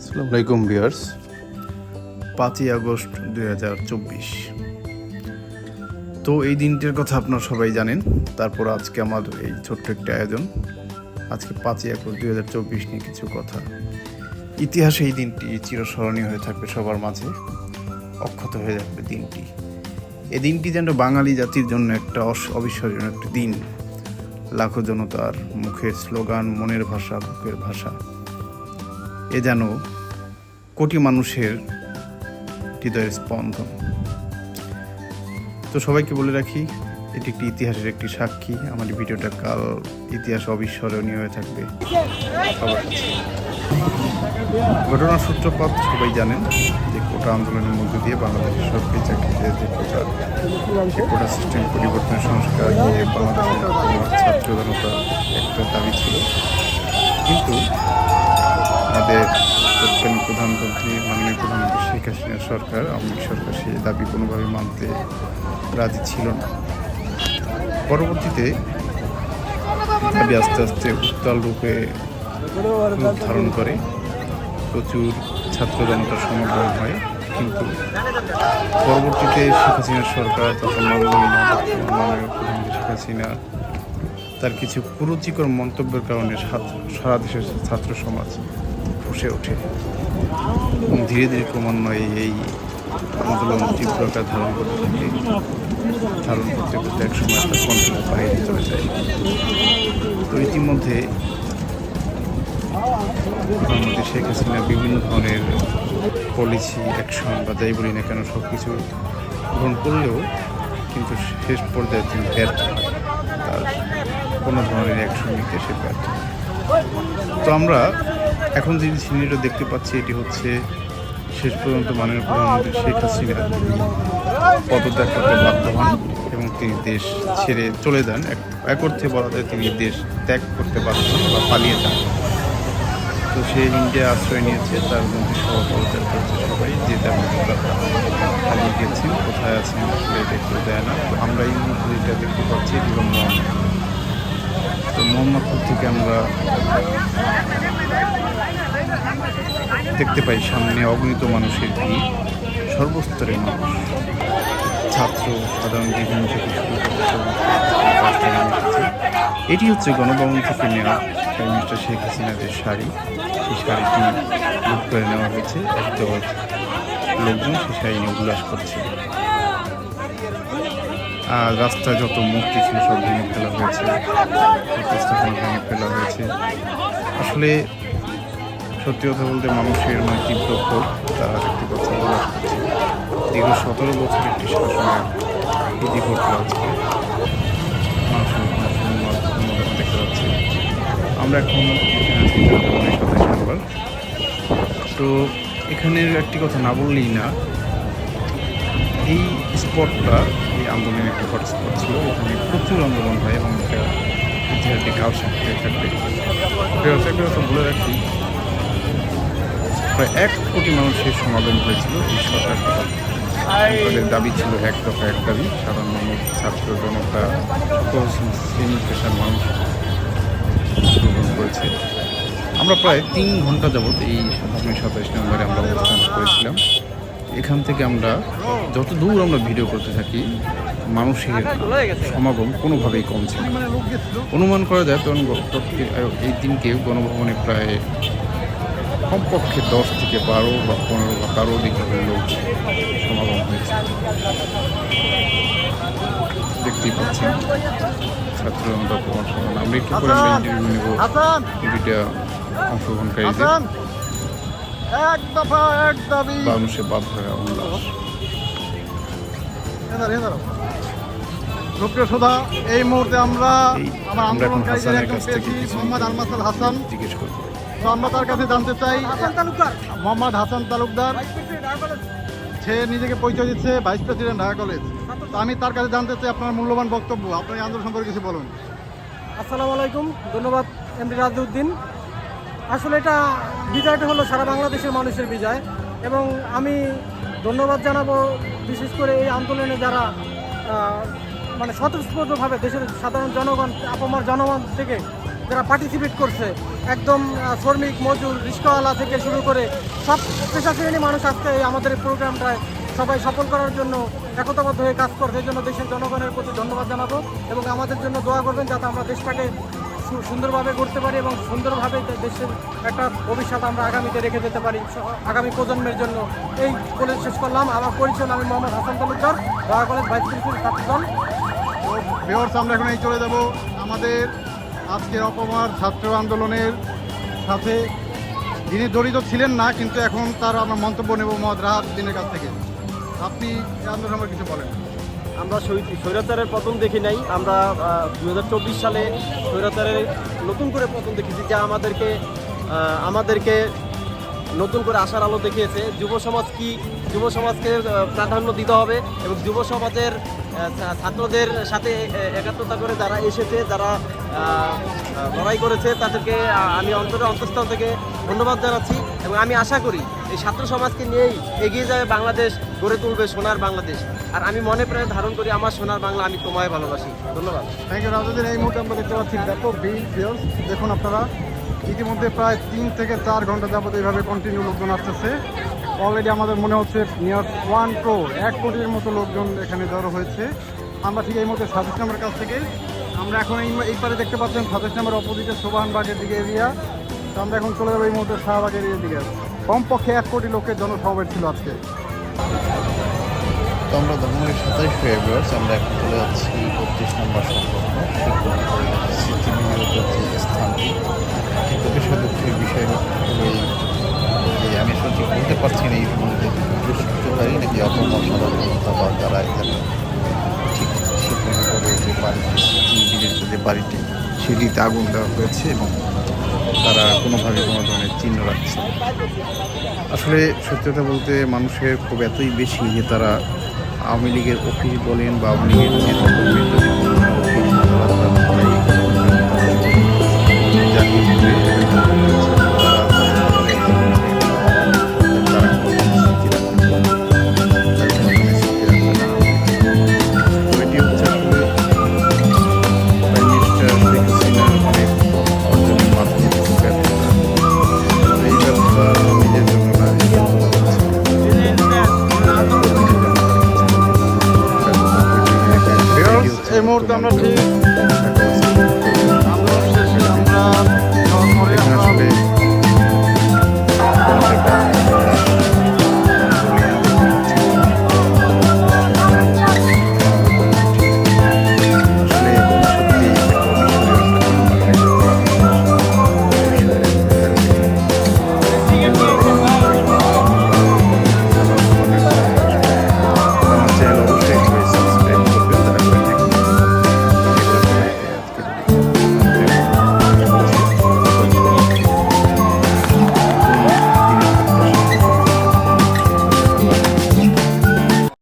আসসালামু আলাইকুম viewers. 5ই August 2024। তো এই দিনটির কথা আপনারা সবাই জানেন। তারপর আজকে আমার এই ছোট্ট একটি আয়োজন। আজকে 5ই আগস্ট 2024 নিয়ে কিছু কথা। ইতিহাসে এই দিনটি চিরস্মরণীয় হয়ে থাকবে সবার মাঝে, অক্ষত হয়ে যাবে দিনটি। এই দিনটি যেন বাঙালি জাতির জন্য একটা অবিস্মরণীয় একটা দিন। লাখো জনতার মুখের স্লোগান, মনের ভাষা, বুকের ভাষা, এ যেন কোটি মানুষের হৃদয়ের স্পন্দন। তো সবাইকে বলে রাখি, এটি একটি ইতিহাসের একটি সাক্ষী। আমার ভিডিওটা কাল ইতিহাস অবিস্মরণীয় হয়ে থাকবে সবার কাছে। ঘটনার সূত্রপাত সবাই জানেন যে কোটা আন্দোলনের মধ্য দিয়ে বাংলাদেশের সরকারি চাকরিতে যে প্রচার, সে কোটা সিস্টেম পরিবর্তনের সংস্কার নিয়ে বাংলাদেশের ছাত্র জনতা একটা দাবি ছিল। কিন্তু আমাদের তৎকালীন প্রধানমন্ত্রী মাননীয় প্রধানমন্ত্রী শেখ হাসিনা সরকার, আওয়ামী লীগ সরকার সেই দাবি কোনোভাবে মানতে রাজি ছিল না। পরবর্তীতে দাবি আস্তে আস্তে উত্তাল রূপে রূপ ধারণ করে, প্রচুর ছাত্র জনতার সমাগম হয়। কিন্তু পরবর্তীতে শেখ হাসিনার সরকার, তখন মাননীয় প্রধানমন্ত্রী শেখ হাসিনা, তার কিছু কুরুচিকর মন্তব্যের কারণে সারা দেশের ছাত্র সমাজ ফুঁসে ওঠে এবং ধীরে ধীরে ক্রমান্বয়ে এই আন্দোলন তীব্র আকার ধারণ করতে করতে এক সময় তার কন্ট্রোলের বাইরে চলে যায়। তো ইতিমধ্যে প্রধানমন্ত্রী শেখ হাসিনা বিভিন্ন ধরনের পলিসি, অ্যাকশন বা যাই বলি না কেন সব কিছু গ্রহণ করলেও কিন্তু শেষ পর্যায়ে তিনি ব্যর্থ হয়। তার কোনো ধরনের অ্যাকশন নিতে সে ব্যর্থ। তো আমরা এখন যে সিনারিটা দেখতে পাচ্ছি, এটি হচ্ছে শেষ পর্যন্ত মাননীয় প্রধানমন্ত্রী শেখ হাসিনা পদত্যাগ করতে বাধ্য হন এবং তিনি দেশ ছেড়ে চলে যান। এক অর্থে বলা যায় তিনি দেশ ত্যাগ করতে বাধ্য হন বা পালিয়ে যান। তো সে ইন্ডিয়া আশ্রয় নিয়েছে, তার মধ্যে সহ পদত্যাগ করছে সবাই, যে তেমন পালিয়ে গেছেন, কোথায় আছেন আসলে দেখতে দেয় না। তো আমরা এই মুহূর্তে যেটা দেখতে পাচ্ছি এটি হল মোহাম্মদপুর। তো মোহাম্মদপুর থেকে আমরা দেখতে পাই সামনে অগণিত মানুষের ভিড়, সর্বস্তরের মানুষ, ছাত্র, সাধারণ বিভিন্ন থেকে শুরু করে এটি হচ্ছে গণভবন থেকে নেওয়া প্রাইম মিনিস্টার শেখ হাসিনার যে শাড়ি, সেই শাড়িটি লুট করে নেওয়া হয়েছে। একদল লোকজন সেই শাড়ি নিয়ে উল্লাস করছে। আর রাস্তায় যত মূর্তি ছিল সব ভেঙে ফেলা হয়েছে, ভেঙে ফেলা হয়েছে। আসলে সত্যি কথা বলতে মানুষের তীব্র ক্ষোভ, তারা দেখতে পাচ্ছে উল্লাস করছে। দীর্ঘ 17 বছর একটি শাসনের বিধি ঘটল আজকে মানুষের দেখতে পাচ্ছি। আমরা এখন 27 নম্বর। তো এখানের একটি কথা না বললেই না, এই স্পটটা এই আন্দোলনের একটি হট স্পট ছিল। এখানে প্রচুর আন্দোলন হয় এবং এটা ইতিহাসে কাল সাক্ষী হয়ে থাকবে। একটা কথা বলে রাখি, প্রায় 1 কোটি মানুষের সমাগম হয়েছিল এই সরকার। তাদের দাবি ছিল এক দফা এক দাবি। সাধারণ মানুষ, ছাত্র জনতা, সকল শ্রেণী পেশার মানুষ অংশগ্রহণ করেছে। আমরা প্রায় 3 ঘন্টা যাবৎ এই 27 নভেম্বরে আমরা অবস্থান করেছিলাম। এখান থেকে আমরা যত দূর আমরা ভিডিও করতে থাকি, মানুষের সমাগম কোনোভাবেই কমছে না। অনুমান করা যায় তখন এই দিনকে গণভবনে প্রায় কমপক্ষে 10 থেকে 12 বা 15 বা তারও অধিক লোক সমাগম হয়েছে। দেখতেই পাচ্ছেন ছাত্র জনতা প্রমাণ। আমরা একটু করে ইন্টারভিউ নেব দুইটা অংশগ্রহণকারীদের। মানুষের বাধ্য হয়ে উল্লাস। এই মুহূর্তে আমরা এখন হাসানের কাছ থেকে মোহাম্মদ আলমাসাল হাসান জিজ্ঞেস করবো। তো আমরা তার কাছে জানতে চাই, মোহাম্মদ হাসান তালুকদার, সে নিজেকে পরিচয় দিচ্ছে ভাইস প্রেসিডেন্ট ঢাকা কলেজ। তো আমি তার কাছে জানতে চাই আপনার মূল্যবান বক্তব্য, আপনার আন্দোলন সম্পর্কে কিছু বলুন। আসসালামু আলাইকুম, ধন্যবাদ এমডি রাজউদ্দিন। আসলে এটা বিজয়টা হলো সারা বাংলাদেশের মানুষের বিজয় এবং আমি ধন্যবাদ জানাবো বিশেষ করে এই আন্দোলনে যারা স্বতঃস্ফূর্তভাবে দেশের সাধারণ জনগণ, আপামর জনগণ থেকে যারা পার্টিসিপেট করছে, একদম শ্রমিক, মজুর, রিক্সাওয়ালা থেকে শুরু করে সব পেশা শ্রেণী মানুষ আজকে এই আমাদের এই প্রোগ্রামটায় সবাই সফল করার জন্য একতাবদ্ধ হয়ে কাজ করছে। এই জন্য দেশের জনগণের প্রতি ধন্যবাদ জানাবো এবং আমাদের জন্য দোয়া করবেন যাতে আমরা দেশটাকে সুন্দরভাবে করতে পারি এবং সুন্দরভাবে দেশের একটা ভবিষ্যৎ আমরা আগামীতে রেখে যেতে পারি আগামী প্রজন্মের জন্য। এই বলে শেষ করলাম। আমার পরিচয়, আমি মোহাম্মদ হাসান তালুকদার, দোয়া কলেজ ভাইস প্রিন্সিপাল ছাত্রদল। তো ভিউয়ার্স, আমরা এখন এই চলে যাব আমাদের আজকের অপমার ছাত্র আন্দোলনের সাথে, যিনি জড়িত ছিলেন না কিন্তু এখন তার আমরা মন্তব্য নেব মোহাম্মদ রাহাত উদ্দিনের কাছ থেকে। আপনি এই আন্দোলন সম্পর্কে কিছু বলেন। আমরা স্বৈরাচারের পতন দেখি নাই, আমরা 2024 সালে স্বৈরাচারের নতুন করে পতন দেখেছি, যা আমাদেরকে নতুন করে আশার আলো দেখিয়েছে। যুব সমাজ কি, যুব সমাজকে প্রাধান্য দিতে হবে এবং যুব সমাজের ছাত্রদের সাথে একাত্মতা করে যারা এসেছে, যারা লড়াই করেছে, তাদেরকে আমি অন্তঃস্থল থেকে ধন্যবাদ জানাচ্ছি এবং আমি আশা করি এই ছাত্র সমাজকে নিয়েই এগিয়ে যাবে বাংলাদেশ, গড়ে তুলবে সোনার বাংলাদেশ। আর আমি মনে প্রাণে ধারণ করি আমার সোনার বাংলা, আমি তোমায় ভালোবাসি। ধন্যবাদ। Thank you Rajuddin. এই মুহূর্তে আমরা দেখতে পাচ্ছি ব্যাপক ভিউয়ার্স, দেখুন আপনারা ইতিমধ্যে প্রায় 3 থেকে 4 ঘন্টা যাবত এইভাবে কন্টিনিউ লোকজন আসতেছে। অলরেডি আমাদের মনে হচ্ছে নিয়ার 1 crore, 1 কোটির মতো লোকজন এখানে জড়ো হয়েছে। আমরা ঠিক এই মুহূর্তে 27 নম্বর কাছ থেকে, আমরা এখন এই পারে দেখতে পাচ্ছেন 27 নম্বর অপোজিটে সোবাহানবাগের দিকে এরিয়া। তো আমরা এখন চলে যাবো এই মুহূর্তে শাহবাগ এরিয়ার দিকে। কমপক্ষে 1 কোটি লোকের জনসমাবেশ ছিল আজকে। তো আমরা ধর্মের 27 ফেব্রুয়ারি আমরা এখন চলে যাচ্ছি 32 নম্বর সংলগ্ন স্মৃতিবিজড়িত যে স্থানটি। কিন্তু বিষয় দুঃখের বিষয় হলো যে আমি আসলে ঠিক বলতে পারছি না এই সম্বন্ধে দুষ্কৃতকারী নাকি অপমর সাধারণতা বা যারা এখানে ঠিক সেখানে করে যে বাড়িটি স্মৃতিবিজড়িত যে বাড়িটি সেটিতে আগুন দেওয়া হয়েছে এবং তারা কোনোভাবে কোনো ধরনের চিহ্ন রাখছে। আসলে সত্যি কথা বলতে মানুষের ক্ষোভ এতই বেশি যে তারা আওয়ামী লীগের অফিস বলেন বা আওয়ামী লীগের নেতাকর্মীর যদি কোনো অফিস তারা জানিয়ে